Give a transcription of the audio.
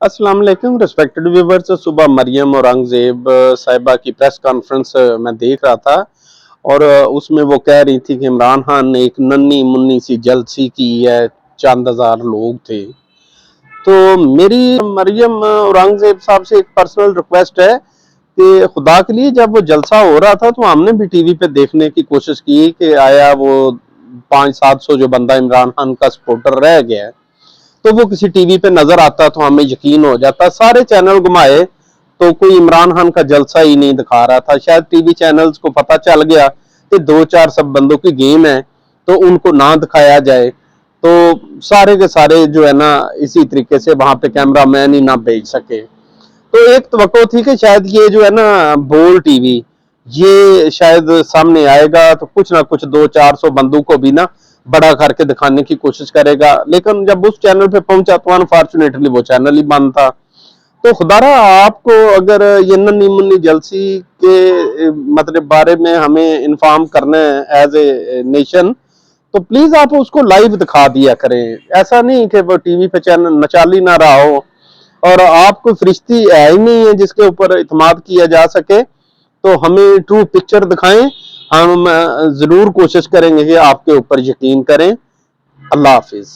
अस्सलाम वालेकुम respected viewers. सुबह मरियम औरंगजेब साहिबा की प्रेस कॉन्फ्रेंस मैं देख रहा था और उसमें वो कह रही थी कि इमरान खान ने एक नन्ही मुन्नी सी जलसी की है, चंद हजार लोग थे। तो मेरी मरियम औरंगजेब साहब से एक पर्सनल रिक्वेस्ट है कि खुदा के लिए जब वो जलसा हो रहा था तो हमने भी टीवी पे देखने की कोशिश की कि आया वो 500-700 जो बंदा इमरान खान का सपोर्टर रह गया है तो वो किसी टीवी पे नजर आता तो हमें यकीन हो जाता। सारे चैनल घुमाए तो कोई इमरान खान का जलसा ही नहीं दिखा रहा था। शायद टीवी चैनल्स को पता चल गया कि दो चार सब बंदों की गेम है तो उनको ना दिखाया जाए। तो सारे के सारे जो है ना इसी तरीके से वहां पे कैमरा मैन ही ना भेज सके। तो एक तवक्को थी कि शायद ये जो है ना बोल टीवी ये शायद सामने आएगा तो कुछ ना कुछ 200-400 बंदों को भी ना बड़ा करके दिखाने की कोशिश करेगा, लेकिन जब उस चैनल पे पहुंचा तो अनफॉर्चुनेटली वो चैनल ही बंद था। तो खुदारा आपको अगर ये नन्ही मुन्नी जलसी के मतलब बारे में हमें इन्फॉर्म करना है एज ए नेशन तो प्लीज आप उसको लाइव दिखा दिया करें। ऐसा नहीं कि वो टीवी पे चैनल नचाल ही ना रहा हो और आपको फरिश्ती है ही नहीं है जिसके ऊपर इतमाद किया जा सके। तो हमें ट्रू पिक्चर दिखाएं, हम जरूर कोशिश करेंगे कि आपके ऊपर यकीन करें। अल्लाह हाफिज।